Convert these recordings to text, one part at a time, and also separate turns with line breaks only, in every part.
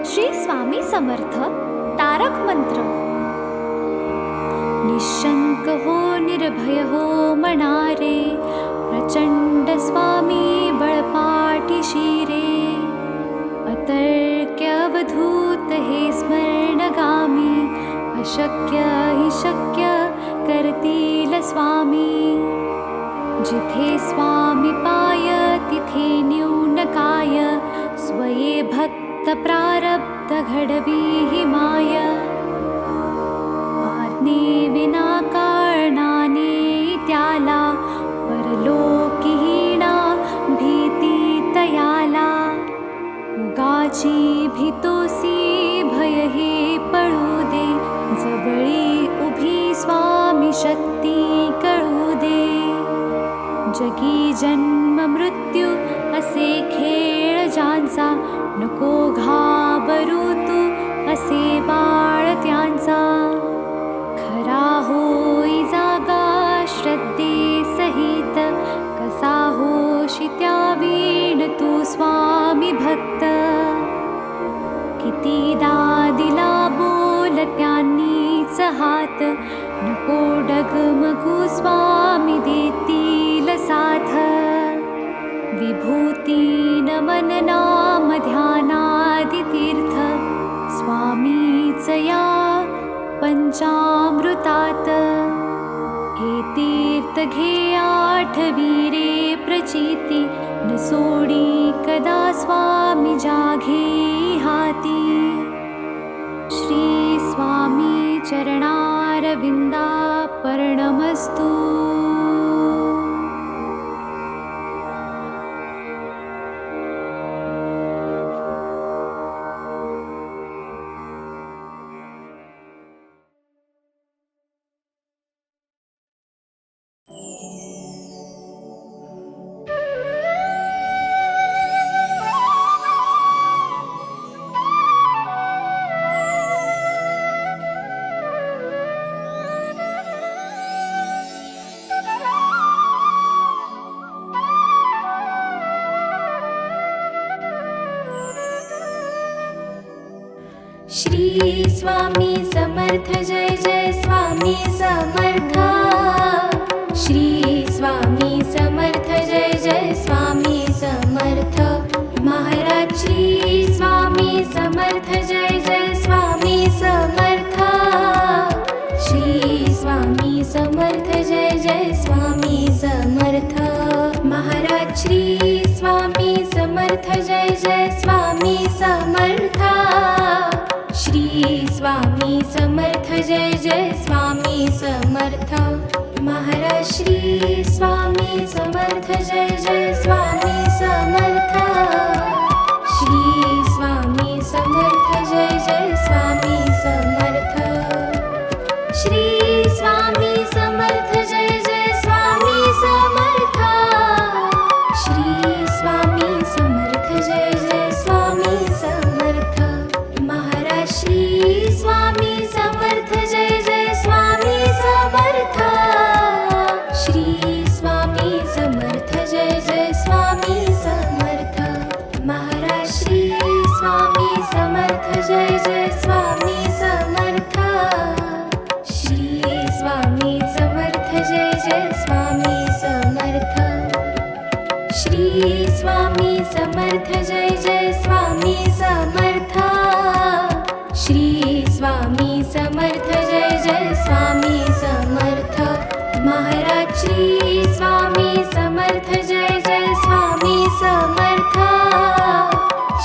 श्री स्वामी समर्थ तारक मंत्र. निशंक हो निर्भय हो मनारे, प्रचंड स्वामी बळपाठी शिरे. अतर्क्य अवधूत हे स्मरणगामी, अशक्य हि शक्य करतील स्वामी. जिथे स्वामी पाय तिथे न्यून काय, स्वये भक्त प्रारब्ध घडवी हि माय. आज्ञे विना कारणाने त्याला, परलोकीहीणा भीती तयाला. उगाची भीतोसी भय हे पळू दे, जवळी उभी स्वामी शक्ती कळू दे. जगी जन्म मृत्यू असे खेळ ज्यांचा, नको घाबरू तू असे बाळ त्यांचा. खरा होई जागा श्रद्धे सहित, कसा होशी त्या वीण तू स्वामी भक्त. कितीदा दिला बोल त्यांनीच हात, नको डगमगू स्वामी देतील साथ. विभूती नमन नाम ध्यानादि तीर्थ, स्वामीच या पंचामृतात. हे तीर्थ घे आठवी रे प्रचिती, न सोडी कदा स्वामी जाघे हाती. श्री स्वामी चरणारविंदा पर्णमस्तु.
श्री स्वामी समर्थ जय जय स्वामी समर्थ. श्री स्वामी समर्थ जय जय स्वामी समर्थ. महाराज श्री स्वामी समर्थ जय जय स्वामी समर्थ. श्री स्वामी समर्थ जय जय स्वामी समर्थ. महाराज श्री स्वामी समर्थ जय जय स्वामी समर्थ. श्री स्वामी समर्थ जय जय स्वामी समर्थ. महाराज श्री स्वामी समर्थ जय जय स्वामी समर्थ. श्री स्वामी समर्थ जय जय स्वामी समर्थ. श्री स्वामी समर्थ जय जय स्वामी समर्थ. श्री स्वामी समर्थ जय जय स्वामी समर्थ. महाराज श्री स्वामी समर्थ जय जय स्वामी समर्थ. श्री स्वामी समर्थ जय जय स्वामी समर्थ. महाराज श्री स्वामी समर्थ जय जय स्वामी समर्थ. श्री स्वामी समर्थ जय जय स्वामी समर्थ. श्री स्वामी समर्थ जय जय स्वामी समर्थ. श्री स्वामी समर्थ जय जय स्वामी समर्थ. महाराज श्री स्वामी समर्थ जय जय स्वामी समर्थ.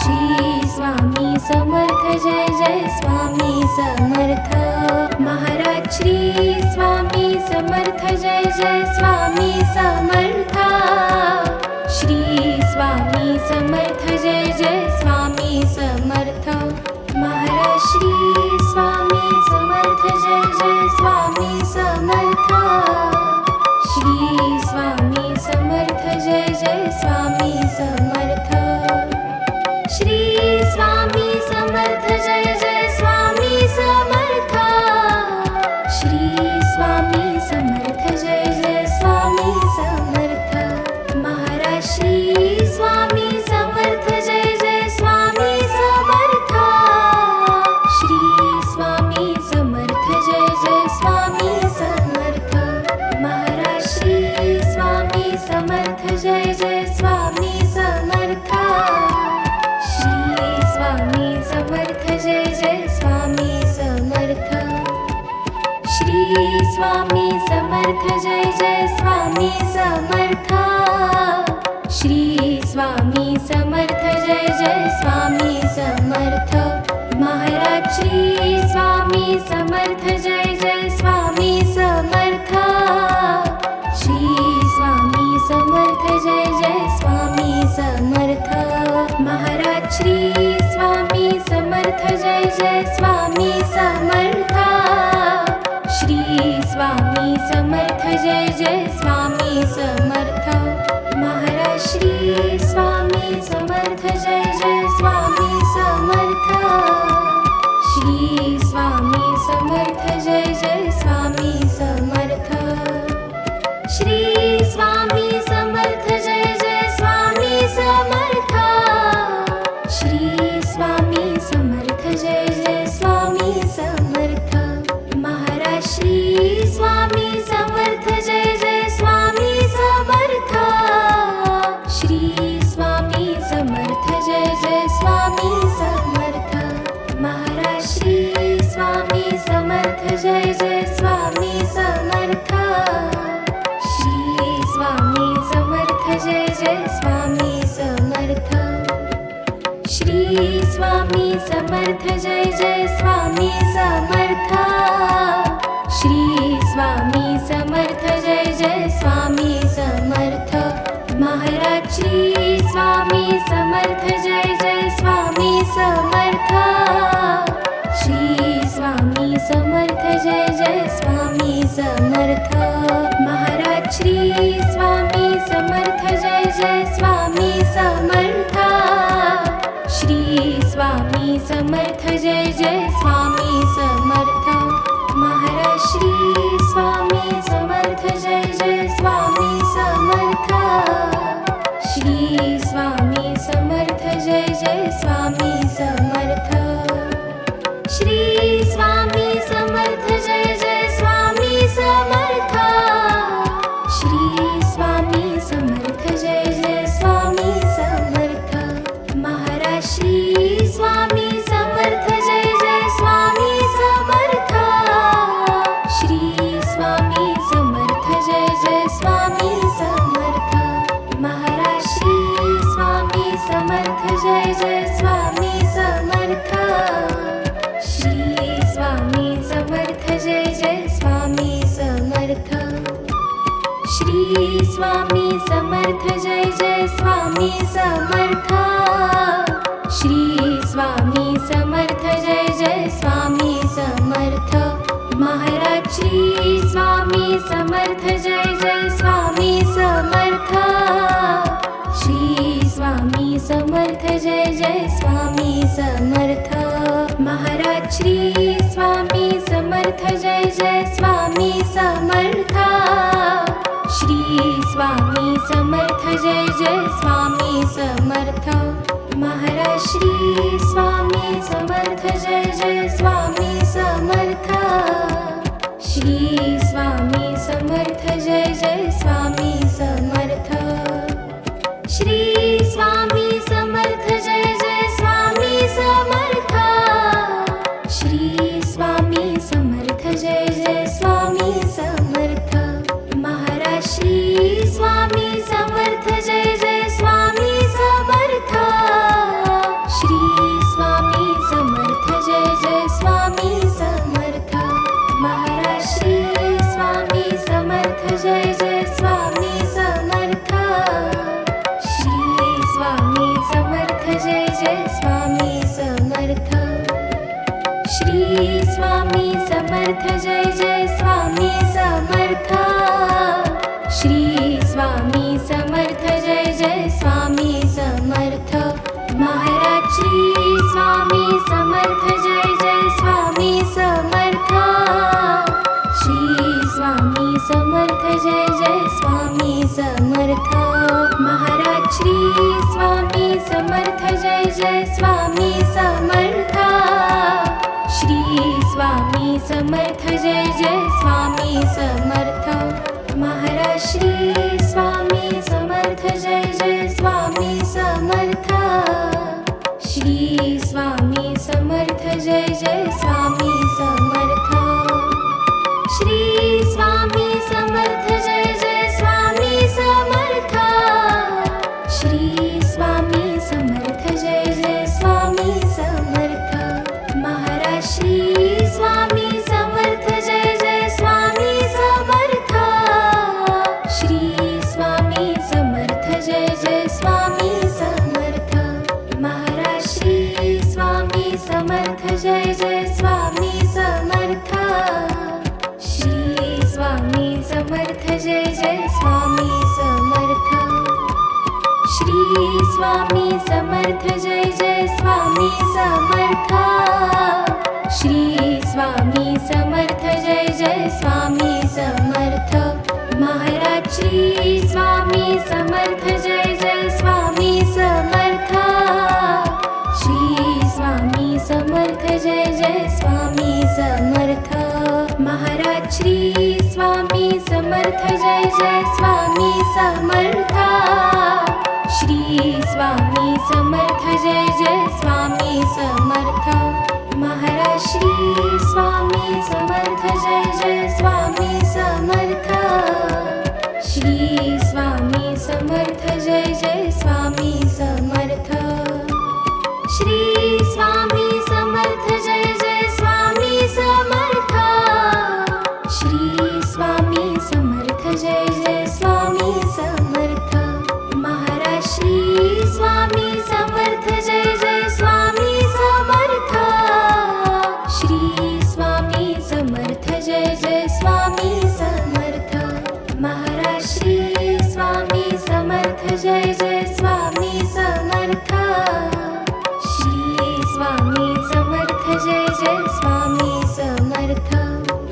श्री स्वामी समर्थ जय जय स्वामी समर्थ. महाराज श्री स्वामी समर्थ जय जय स्वामी समर्थ. श्री स्वामी समर्थ जय जय स्वामी समर्थ. महाराज श्री स्वामी समर्थ जय जय स्वामी समर्थ. श्री स्वामी समर्थ जय जय स्वामी समर्थ. श्री स्वामी समर्थ जय जय स्वामी समर्थ. श्री स्वामी समर्थ जय जय स्वामी समर्थ. महाराज श्री स्वामी समर्थ जय जय स्वामी समर्थ. समर्थ जय जय स्वामी समर्थ श्री स्वामी समर्थ जय जय स्वामी समर्थ श्री स्वामी समर्थ जय जय स्वामी समर्थ महाराज श्री स्वामी समर्थ जय जय स्वामी समर्थ श्री स्वामी समर्थ जय जय स्वामी समर्थ महाराज श्री स्वामी समर्थ जय जय स्वामी समर्थ श्री स्वामी समर्थ जय जय स्वामी समर्थ महाराज श्री स्वामी समर्थ जय जय स्वामी समर्थ श्री स्वामी समर्थ जय जय स्वामी समर्थ श्री स्वामी समर्थ जय जय स्वामी समर्थ श्री स्वामी समर्थ जय जय स्वामी समर्थ महाराज श्री स्वामी समर्थ जय जय स्वामी समर्थ श्री स्वामी समर्थ जय जय स्वामी समर्थ महाराज श्री स्वामी समर्थ जय जय स्वामी समर्थ श्री स्वामी समर्थ जय जय स्वामी समर्थ श्री स्वामी समर्थ जय जय स्वामी समर्थ श्री स्वामी समर्थ जय जय स्वामी समर्थ महाराज श्री स्वामी समर्थ जय जय स्वामी समर्थ श्री स्वामी समर्थ जय जय स्वामी समर्थ महाराज श्री स्वामी समर्थ जय जय स्वामी समर्थ श्री स्वामी समर्थ जय जय स्वामी समर्थ महाराज श्री स्वामी समर्थ जय जय स्वामी समर्थ श्री स्वामी समर्थ जय जय स्वामी समर्थ श्री स्वामी समर्थ जय जय स्वामी समर्थ श्री स्वामी समर्थ जय जय स्वामी समर्थ महाराज श्री स्वामी समर्थ जय जय स्वामी समर्थ श्री स्वामी समर्थ जय जय स्वामी समर्थ महाराज श्री स्वामी समर्थ जय जय स्वामी समर्थ श्री स्वामी समर्थ जय जय स्वामी समर्थ श्री स्वामी समर्थ जय जय स्वामी समर्थ श्री स्वामी समर्थ जय जय स्वामी समर्थ महाराज श्री स्वामी समर्थ जय जय स्वामी समर्थ श्री स्वामी समर्थ जय जय स्वामी समर्थ महाराज श्री स्वामी समर्थ जय जय स्वामी समर्थ श्री स्वामी समर्थ जय जय स्वामी समर्थ महाराज श्री स्वामी समर्थ जय जय स्वामी समर्थ श्री स्वामी समर्थ जय जय स्वामी समर्थ श्री स्वामी समर्थ जय जय स्वामी समर्थ श्री स्वामी समर्थ जय जय स्वामी समर्थ महाराज श्री स्वामी समर्थ जय जय स्वामी समर्थ श्री स्वामी समर्थ जय जय स्वामी समर्थ महाराज श्री स्वामी समर्थ जय जय स्वामी समर्थ श्री स्वामी समर्थ जय जय स्वामी समर्थ श्री स्वामी समर्थ जय जय स्वामी समर्थ श्री स्वामी समर्थ जय जय स्वामी समर्थ महाराज श्री स्वामी समर्थ जय जय स्वामी समर्थ श्री स्वामी समर्थ जय जय स्वामी समर्थ महाराज श्री स्वामी समर्थ जय जय स्वामी समर्थ श्री स्वामी समर्थ जय जय स्वामी समर्थ महाराज श्री स्वामी समर्थ जय जय स्वामी समर्थ श्री स्वामी समर्थ जय जय स्वामी समर्थ श्री स्वामी समर्थ जय जय स्वामी समर्थ श्री स्वामी समर्थ जय जय स्वामी समर्थ महाराज श्री स्वामी समर्थ जय जय स्वामी समर्थ श्री स्वामी समर्थ जय जय स्वामी समर्थ महाराज श्री स्वामी समर्थ जय जय स्वामी समर्थ श्री स्वामी समर्थ जय जय स्वामी समर्थ श्री स्वामी समर्थ जय जय स्वामी समर्थ श्री स्वामी समर्थ जय जय स्वामी समर्थ महाराज श्री स्वामी समर्थ जय जय स्वामी समर्थ श्री स्वामी समर्थ जय जय स्वामी समर्थ महाराज श्री स्वामी समर्थ जय जय स्वामी समर्थ श्री स्वामी समर्थ जय जय स्वामी समर्थ महाराज श्री स्वामी समर्थ जय जय स्वामी समर्थ श्री स्वामी समर्थ जय जय स्वामी समर्थ श्री स्वामी समर्थ जय जय स्वामी समर्थ श्री स्वामी समर्थ जय जय स्वामी समर्थ महाराज श्री स्वामी समर्थ जय जय स्वामी समर्थ श्री स्वामी समर्थ जय जय स्वामी समर्थ महाराज श्री स्वामी समर्थ जय जय स्वामी समर्थ श्री स्वामी समर्थ जय जय स्वामी समर्थ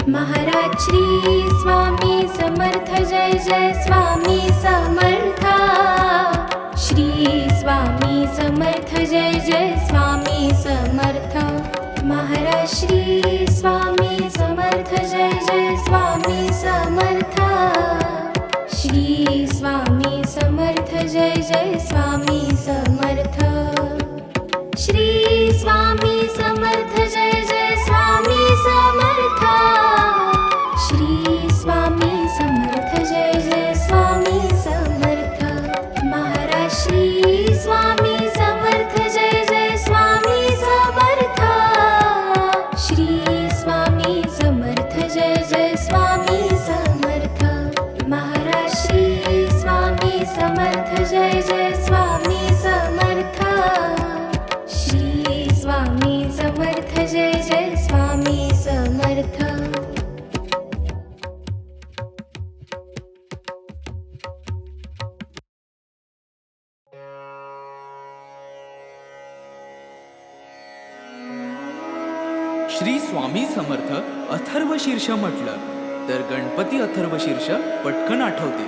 महाराज श्री स्वामी समर्थ जय जय स्वामी समर्थ श्री स्वामी समर्थ जय जय स्वामी समर्थ महाराज श्री स्वामी समर्थ जय जय स्वामी समर्थ श्री स्वामी समर्थ जय जय स्वामी समर्थ श्री स्वामी समर्थ जय जय स्वामी समर्थ श्री स्वामी समर्थ जय जय स्वामी समर्थ महाराज श्री स्वामी समर्थ जय जय स्वामी समर्थ श्री स्वामी समर्थ जय जय स्वामी समर्थ महाराज श्री स्वामी समर्थ जय जय स्वामी समर्थ श्री स्वामी समर्थ जय जय स्वामी समर्थ
श्री स्वामी समर्थ अथर्वशीर्ष म्हटलं तर गणपती अथर्वशीर्ष पटकन आठवते.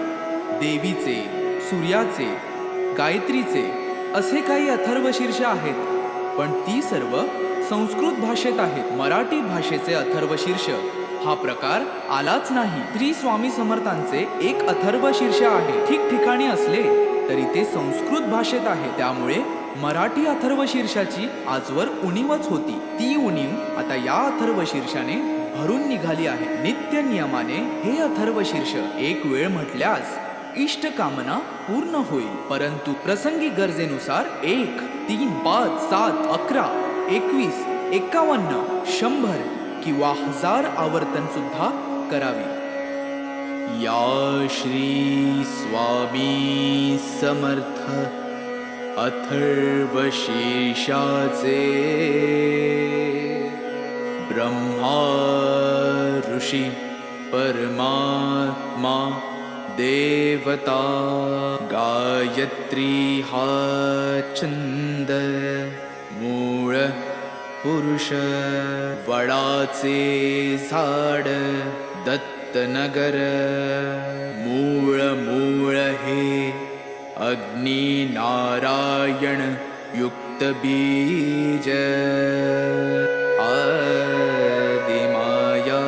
देवीचे, सूर्याचे, गायत्रीचे असे काही अथर्वशीर्ष आहेत, पण ती सर्व संस्कृत भाषेत आहेत. मराठी भाषेचे अथर्वशीर्ष हा प्रकार आलाच नाही. श्री स्वामी समर्थांचे एक अथर्वशीर्ष आहे. ठिकठिकाणी असले तरी ते संस्कृत भाषेत आहे. त्यामुळे मराठी अथर्वशीर्षाची आजवर उणीवच होती. ती उणीव आता या अथर्वशीर्षाने भरून निघाली आहे. नित्य नियमाने हे अथर्वशीर्ष एक वेळ म्हटल्यास इष्ट कामना पूर्ण होईल, परंतु प्रसंगी गरजेनुसार 1, 3, 5, 7, 11, 21, 51, 100 किंवा 1000 आवर्तन सुद्धा करावी. या श्री स्वामी समर्थ अथर्वशीर्षाचे ब्रह्मा ऋषी परमात्मा देवता गायत्री हा छंद मूळ पुरुष वडाचे झाड दत्तनगर मूळ मूळ हे अग्नि नारायण युक्त बीज आदिमाया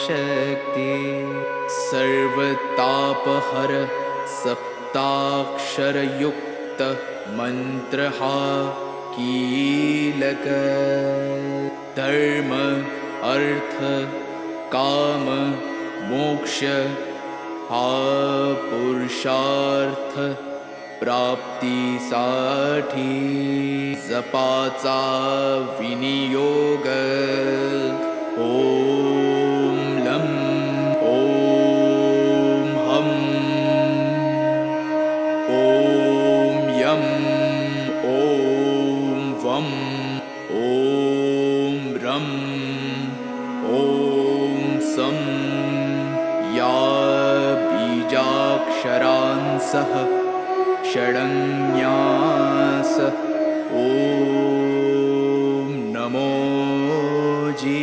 शक्ती सर्व तापहर सप्ताक्षर युक्त मंत्र हा कीलक धर्म अर्थ काम मोक्ष हा पुरुषार्थ प्राप्तीसाठी जपाचा विनियोग ओम लं ओम हम ओम यम ओम वम ओम रम ओम सं या बीजाक्षरांसह षडन्यास ओम नमो जी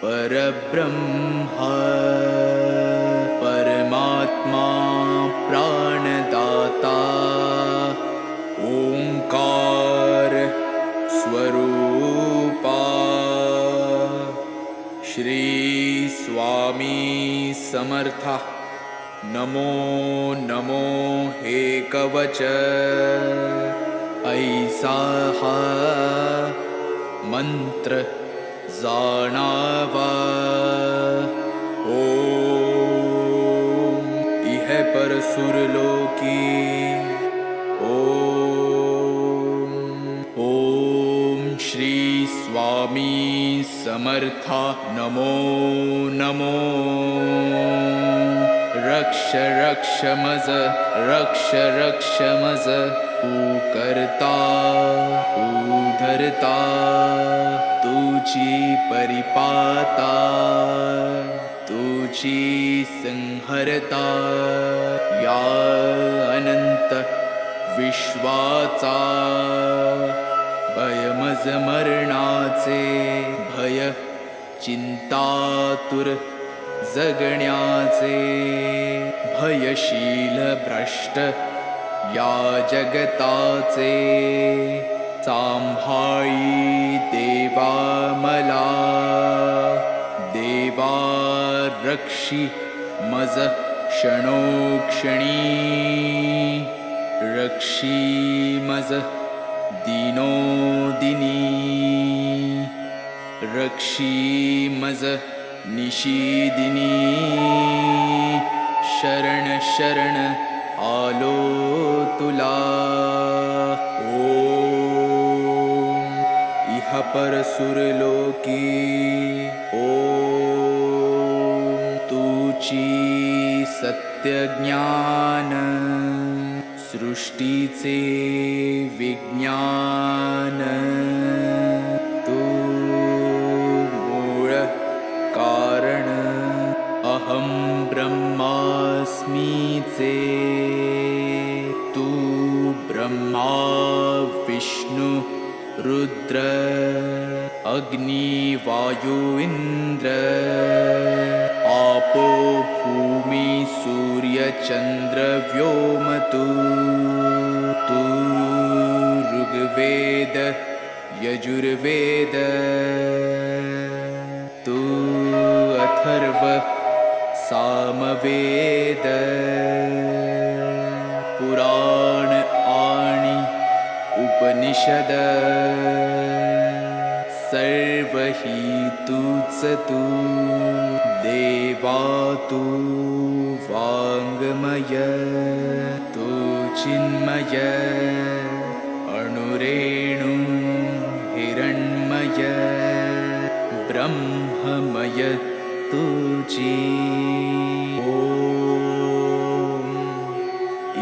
परब्रह्म परमात्मा प्राणदाता ओंकार स्वरूपा श्री स्वामी समर्था नमो नमो हे कवच ऐसा हा मंत्र जाणावा ओम इह परसुरलोकी ओम श्री स्वामी समर्था नमो नमो रक्ष रक्ष मज रक्ष रक्ष मज तू करता तू धरता तुझी परिपाता तुझी संहरता या अनंत विश्वाचा भयमज मरणाचे भय चिंतातुर जगण्याचे भयशील भ्रष्ट या जगताचे सांभाळी देवा मला देवा रक्षी मज क्षणोक्षणी रक्षी मज दिनोदिनी रक्षी मज निशिदिनी शरण शरण आलो तुला ओम इह परसुरलोकी ओम तुची सत्यज्ञान सृष्टीचे विज्ञान तू मूळ कारण अहं ब्रह्मास्मीचे तू ब्रह्मा विष्णु रुद्र अग्नि वायु इंद्र आपो भूमि सूर्य चंद्र व्योम तू ऋग्वेद यजुर्वेद तू अथर्व सामवेद पुराण आणि उपनिषद सर्व ही तूच तू देवा तू वाङ्मय तू चिन्मय अणुरेणु हिरण्मय ब्रह्ममय तुझी ओम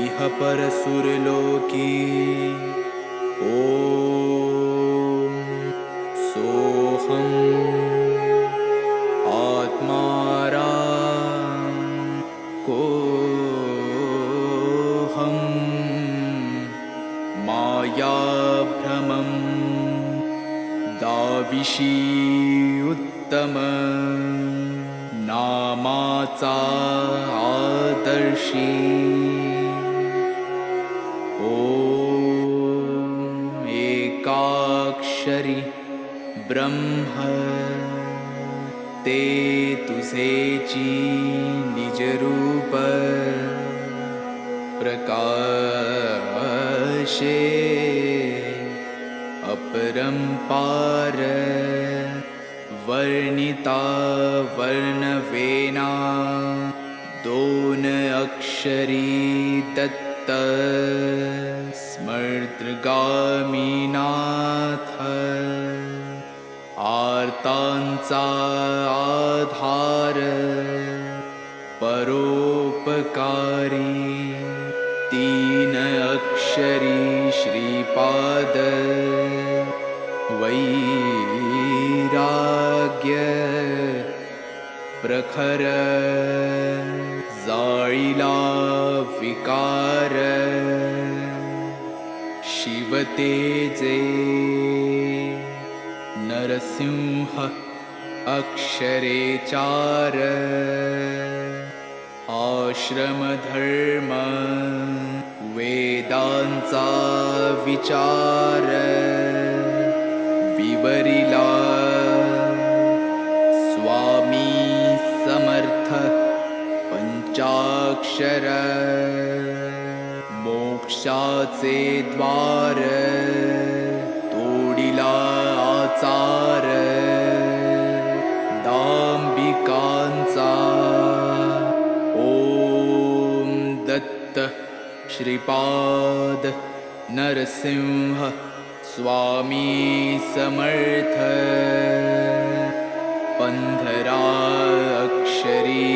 इह परसुरलोकी ओम सोहम आत्माराम कोहम मायाभ्रमं दाविशी उत्तम नामाचा आदर्शी ओम एकाक्षरी ब्रह्म ते तुझेची निजरूप प्रकाशे अपरम्पार वर्णिता वर्णवेना दोन अक्षरी दत्त स्मर्तृगामीनाथ आर्तांचा आधार परोपकारी तीन अक्षरी श्रीपाद वैराग्य प्रखर जाळीला विकार शिवतेजे नरसिंह अक्षरे चार आश्रमधर्म वेदांचा विचार विवरिला स्वामी समर्थ पंचाक्षर मोक्षाचे द्वार तोडिला आचार दांबिकांचा ओम दत्त श्रीपाद नरसिंह स्वामी समर्थ 15 अक्षरी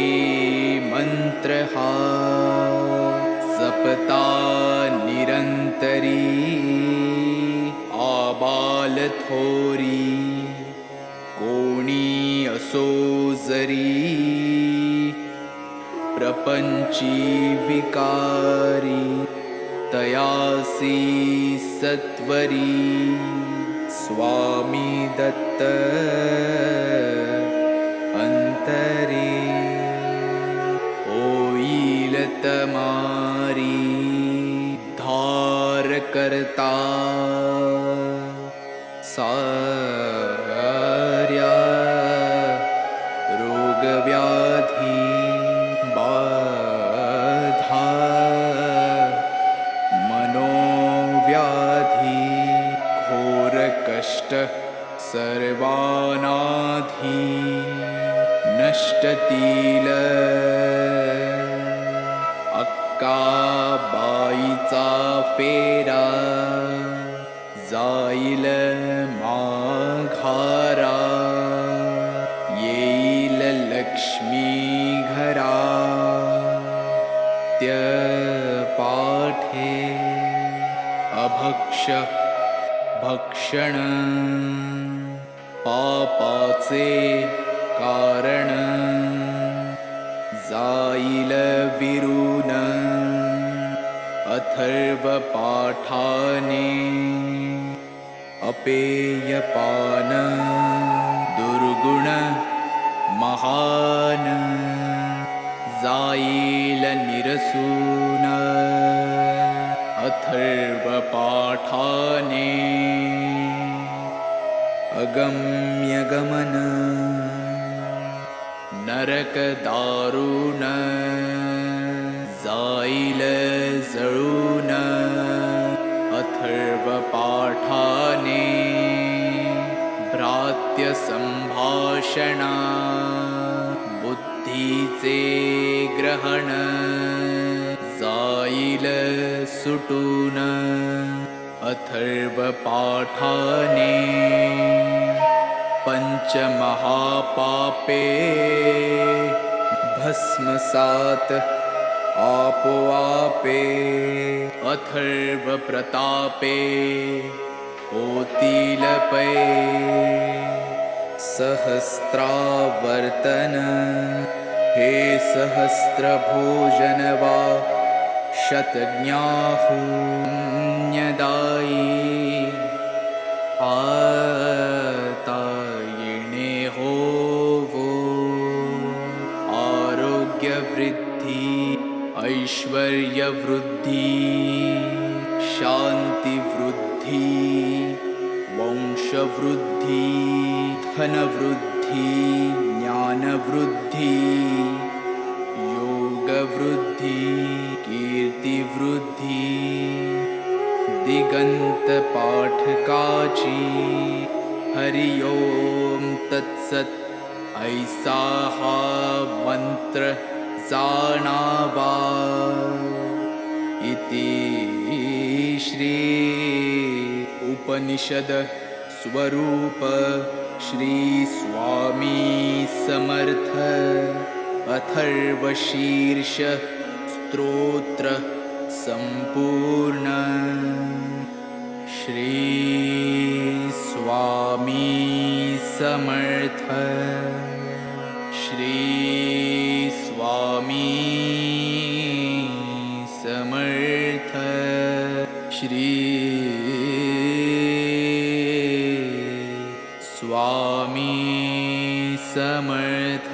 मंत्र हा जपता निरंतरी आबाल थोरी कोणी असो जरी प्रपंची विकारी तयासी सत्वरी स्वामी दत्त अंतरी होईल तमारी धार करता सार्या रोगव्याधी बाधा मनोव्याधी घोर कष्ट सर्वानाधी नष्टतील अक्काबाईचा फेरा जाईल माघारा येईल लक्ष्मी घरा त्य पाठे अभक्ष भक्षण पापाचे कारण जाईल विरून अथर्व पाठाने अपेयपान दुर्गुण महान जाईल निरसून अथर्व पाठाने अगम्य गमन नरक दारुण जाईल जळून अथर्व पाठाने भ्रात्य संभाषणा बुद्धीचे ग्रहण जाईल सुटून अथर्व पाठाने पंचमहापापे भस्मसात आपोआपे अथर्व प्रतापे होतील पै सहस्त्रावर्तन हे सहस्त्रभोजन वा शतज्ञाहुन्यदायी आता येणे होवो आरोग्य वृद्धी ऐश्वर्य वृद्धी शांती वृद्धी वंश वृद्धी धन वृद्धी ज्ञान वृद्धी योग वृद्धी कीर्ति वृद्धी दिगंत पाठकाची. हरि ओम तत्सत. ऐसा हा मंत्र जाणावा. इति श्री उपनिषद स्वरूप श्री स्वामी समर्थ अथर्वशीर्ष स्तोत्र संपूर्ण. श्री स्वामी समर्थ. श्री स्वामी समर्थ. श्री स्वामी समर्थ.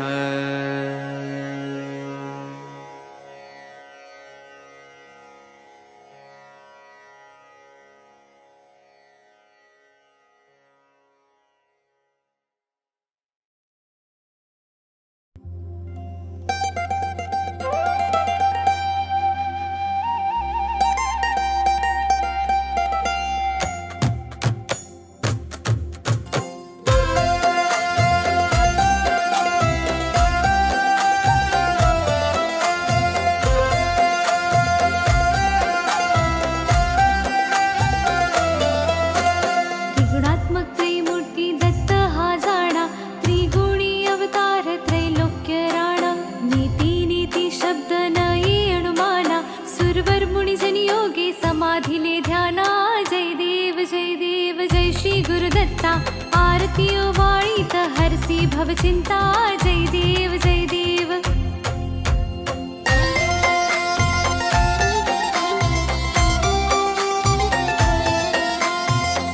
त्रिगुणात्मक त्रैमूर्ती दत्त हा जाणा. त्रिगुणी अवतार त्रैलोक्य राणा. नीती नीती शब्द नाही अनुमाना. सुरवर मुनिजन योगे समाधिले ध्याना. जय देव जय देव जय श्री गुरुदत्ता. आरती ओवाळीत हरसी भवचिंता. जय देव जय देव.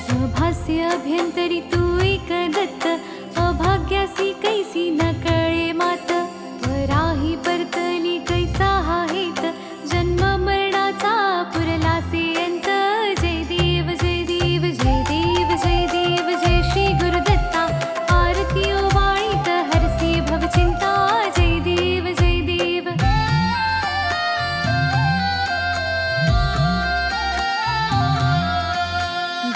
सभास्य अभ्यंतरी तू एक दत्त. अभाग्यासी कैसी न कळे मात. वराही परतली कैचा हा हेत. जन्म मरणाचा पुरलासे अंत. जय देव जय देव जय देव जय देव जय श्री गुरुदत्ता. आरती ओवाळीत हरसी भवचिंता. जय देव जय देव.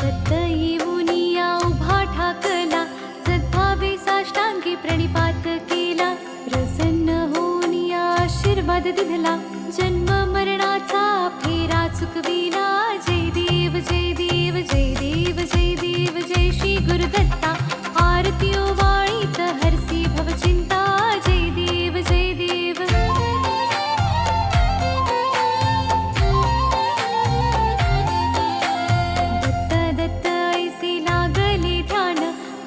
दत्त येऊनिया उभा ठाकला. सद्भावे साष्टांगी प्रणिपात केला. प्रसन्न होऊनिया आशीर्वाद दिधला. जन्म मरणाचा फेरा चुकविला. जय देव जय देव जय देव जय देव जय श्री गुरुदत्ता. आरती ओवाळीत हरसी भवचिंता. जय देव जय देव. दत्त दत्त ऐसे लागले ध्यान.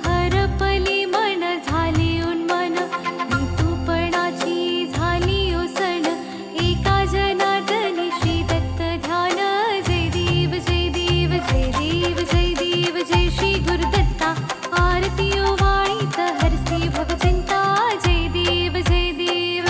हरपली मन झाले उन्मन. ऋतुपणाची झाली ओसण. एका जनार्दनी श्री दत्त ध्यान. जय देव जय देव जय देव जय देव जय श्री गुरुदत्ता. आरती ओवाळीत हरसी भवचिंता. जय देव जय देव.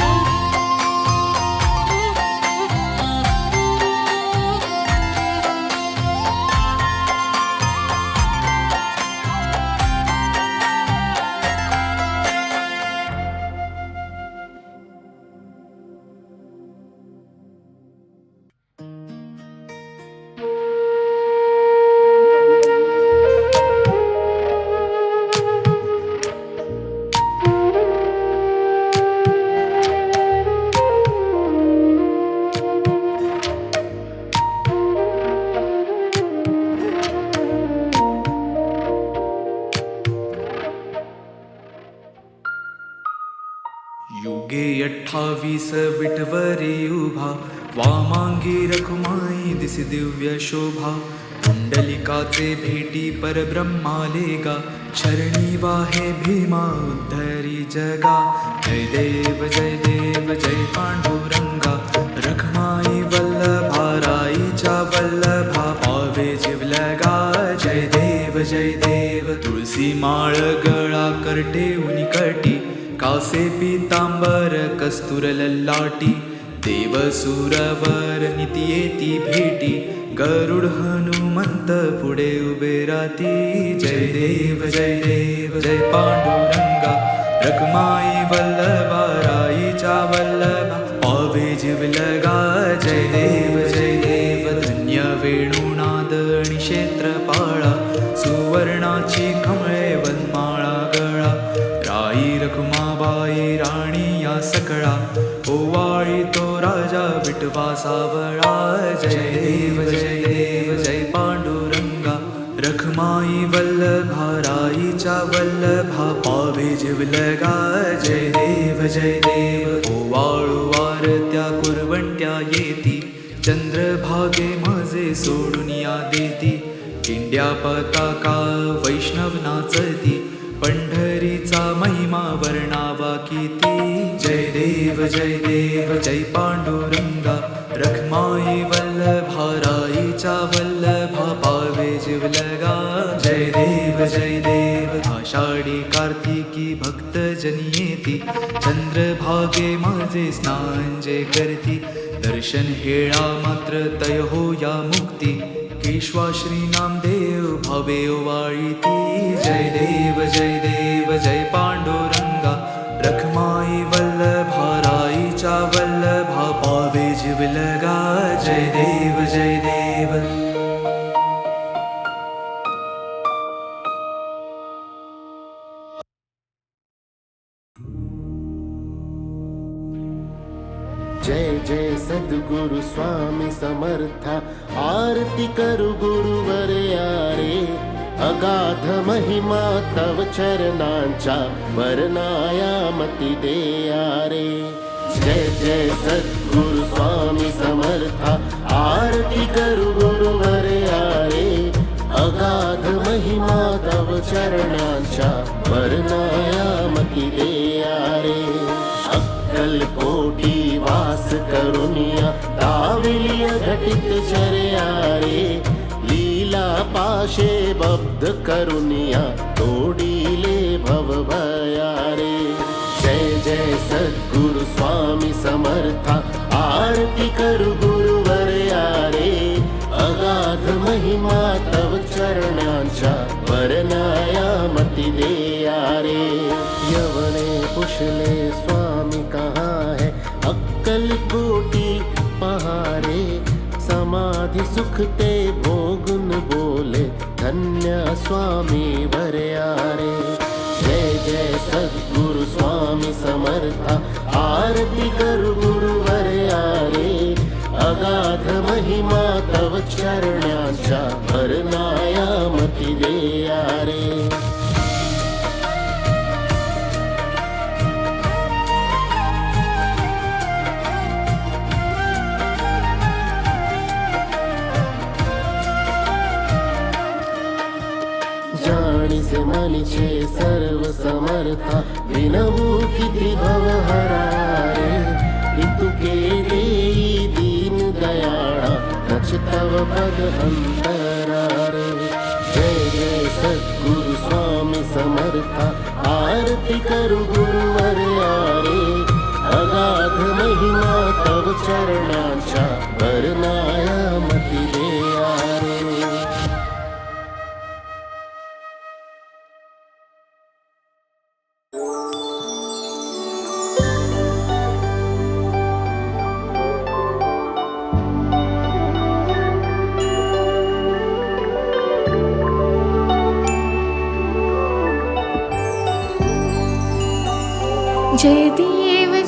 युगे 28 विठवरी उभा. वामांगी रखुमाई दिसी दिव्य शोभा. पुंडलिकाचे भेटी परब्रह्माले गा. चरणी वाहे भीमा उद्धरी जगा. जय देव जय पांडुरंगा. रखमाई वल्लभा राईच्या वल्लभा. पावे जिवलगा. जय देव तुळसी माळ गळा करटे उनिकटी. कासे पीतांबर कस्तूर ललाटी. देव सुरवर नित्येती भेटी. गरुड हनुमंत पुढे उभे राती. जय देव जय पांडुरंगा. रखमाई वल्लभा राईच्या वल्लभा. पावे जिवलगा. जय देव धन्य वेणुनाद क्षेत्रपाळा सुवर्णाची कमळे वनमाळा गळा राई रखुमाबाई राणी या सकळा ओवाळी तो राजा विठवा सावळा जय देव जय पांडुरंगा रखमाई वल्लभा राईच्या वल्लभा पावे जिवलगा जय देव ओवाळू वारत्या कुरवंट्या येती चंद्रभागे माझे सोडून या देती इंड्या पताका वैष्णव नाचती पंढरीचा महिमा वर्णावा किती जय देव जय पांडुरंगा रखमाई वल्लभा राईच्या वल्लभा पावे जिवलगा जय देव आषाढी कार्तिकी भक्त जनी येती चंद्रभागे माझे स्नान जे करती दर्शन हेळा मात्र तय हो या मुक्ती केशवा श्री नामदेव भावे ओवाळीती जय देव जय पांडुरंगा रखमाई वल्लभा राईच्या वल्लभा पावे जिवलगा जय देव
जय जय सद्गुरु स्वामी समर्था आरती करु गुरुवर यारे अगाध महिमा तव चरणांच्या वर्णायामती दे यारे जय जय सद्गुरु स्वामी समर्था आरती करु गुरुवर यारे अगाध महिमा तव चरणांच्या वर्णायामती दे यारे अक्कलकोटी वास करुनिया दाविलिय घटित चर्यारे लीला पाशे बब्ध करुनिया तोडीले भव भयारे जय जय सद्गुरु स्वामी समर्था आरती करु गुरुवर यारे अगाध महिमा तव चरणांच्या वर्णायामती दे यारे यवने पुषले स्वामी कहाँ है अक्कल कोटी पहारे समाधि सुख ते भोगुन बोले धन्य स्वामी वरयारे जय जय सद्गुरु स्वामी समर्था आरती करु गुरुवर यारे अगाध महिमा तव चरणांच्या वर्णायामती दे यारे जाणीसे मनीचे सर्व समर्था विनवू किती भवहरारे इतुके देई दीन दयाळा रच तव पद अंतरारे जय जय सद्गुरु स्वामी समर्था आरती करु गुरुवर यारे अगाध महिमा तव चरणांच्या वर्णायामती दे यारे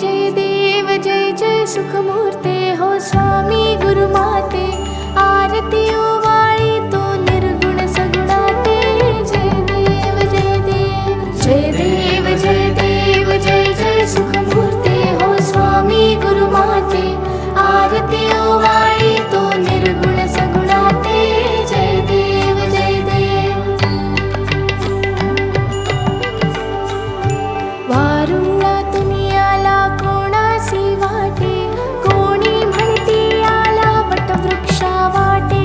जय देव जय जय सुखमूर्ते हो स्वामी गुरुमाते आरती ओवाळी तो निर्गुण सगुणाते जय देव जय देव जय जय सुखमूर्ते हो स्वामी गुरुमाते आरती ओवाळी तो निर्गुण सगुणाते जय देव वारुळा दुनियाला कोणासी वाटे कोणी म्हणती आला वटवृक्षा वाटे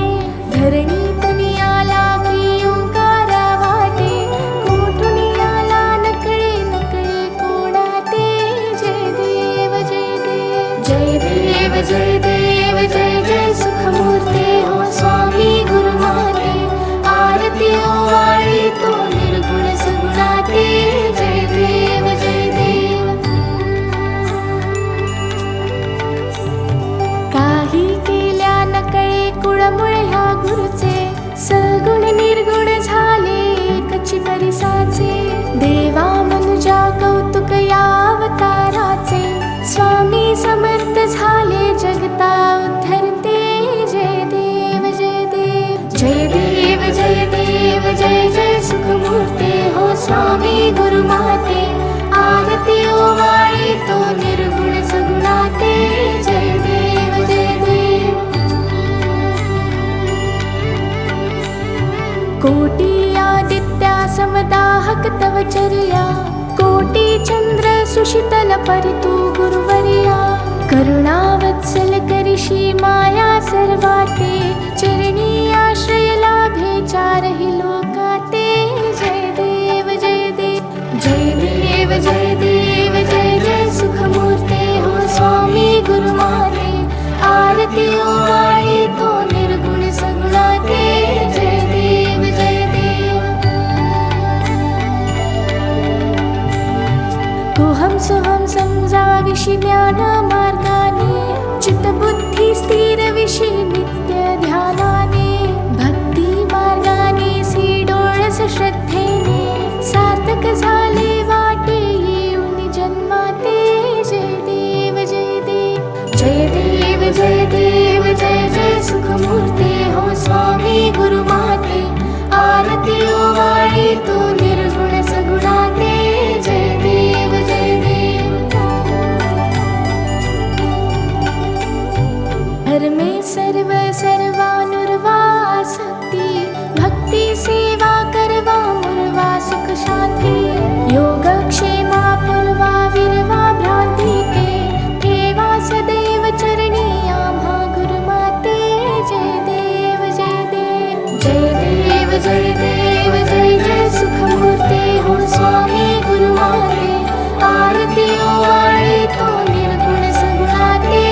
दिसाचे, देवा मनुजा कौतुक या अवताराचे. स्वामी समर्थ झाले जगता उद्धरते. जय देव जय देव जय देव जय देव जय जय सुखमूर्ते हो स्वामी गुरुमाते. आरती ओवाळी तो निर्गुण सगुणाते. जय देव जय देव. कोटी आदित्या समदाहक तव चर्या, कोटी चंद्र सुशीतल परितु गुरुवर्या. करुणावत्सल करिषी माया सर्वाते, चरणी आश्रय लाभे चारही लोकाते. जय देव जय देव जय देव जय देव जय जय सुखमूर्ते हो स्वामी गुरुमाते. आरती ओवाळी तो निर्गुण सगुणाते. जय देव जय देव. कोहम सोहम समजाविषी ज्ञान मार्गाने, चित्तबुद्धी स्थिर विषी नित्य ध्यानाने. भक्ती मार्गाने सी डोळस श्रद्धेने, सार्थक झाले वाटे येऊन जन्माते. जय देव जय देव जय देव जय देव जय जय सुखमूर्ते हो स्वामी गुरुमाते. आरती ओवाळी तो निर्गुण सगुणाते. जय देव जय देव. धर्मे सर्व सर्वानुर्वा शक्ती, भक्ती सेवा करवा मुर्वा सुख शांती. योगक्षेमा पूर्वा विरवा भ्रांती ते, ठेवा सदैव चरणी आम्हा गुरुमाते. जय देव जय देव जय देव जय देव जय जय सुखमूर्ते हो स्वामी गुरुमाते. आरती ओवाळी तो निर्गुण सगुणाते.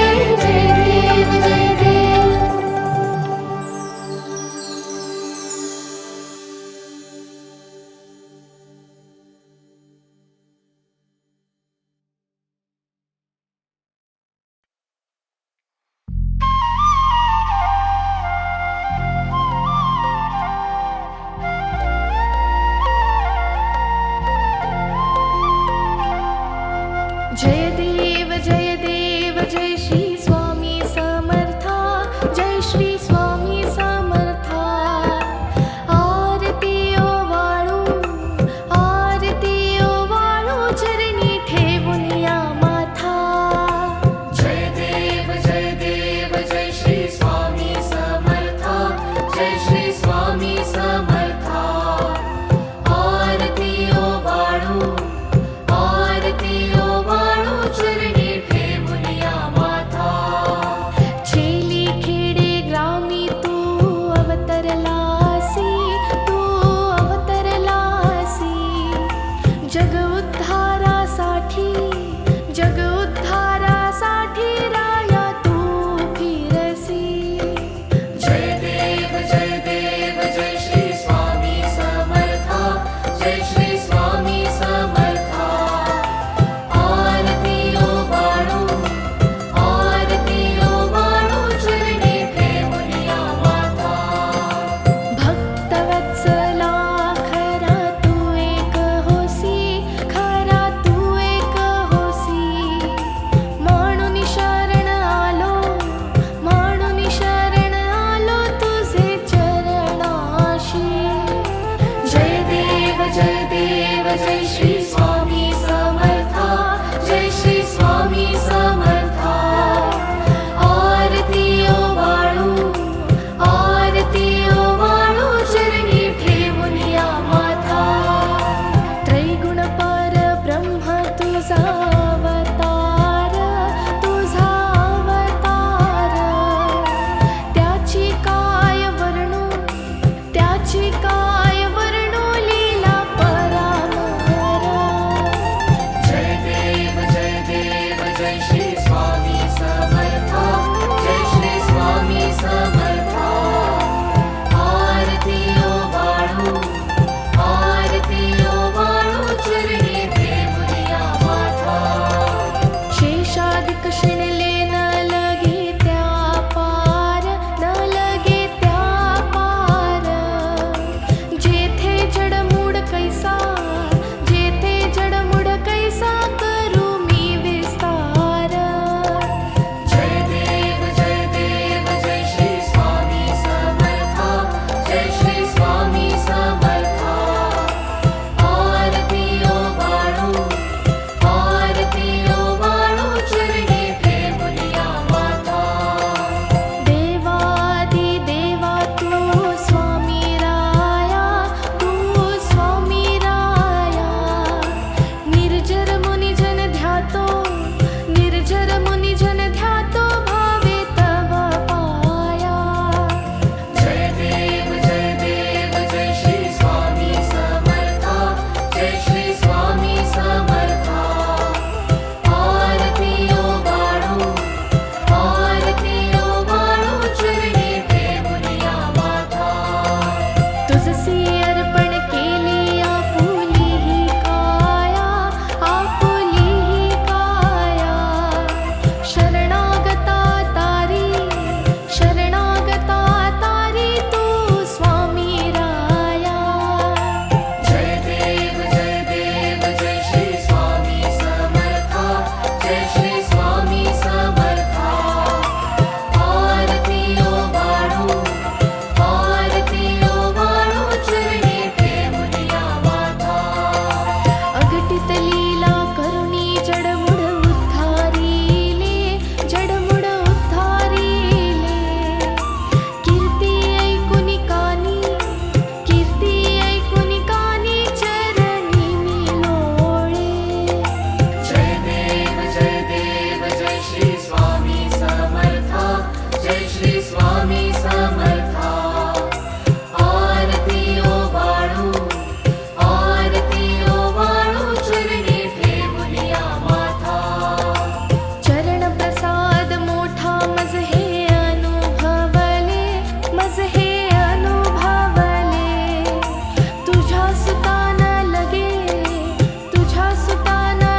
जय देव जय देव. जय देव जय देव जय श्री स्वामी समर्था. जय श्री स्वामी समर्था. आरती ओवाळू चरणी ठेवून या माथा.
जय देव जय श्री स्वामी समर्था. जय श्री स्वामी समर्था. आरती ओवाळू चरणी ठेवून या माथा.
छेली खेडे ग्रामी तू अवतरलासी. जग उद्धारासाठी राया तू फिरसी.
जय देव जय श्री स्वामी समर्था. जय श्री स्वामी समर्था. आरती ओवाळू चरणी ठेवून या माथा.
भक्तवत्सला खरा तू एक होसी. म्हणून शरण आलो तुझे चरणाशी.
जय देव जय श्री स्वामी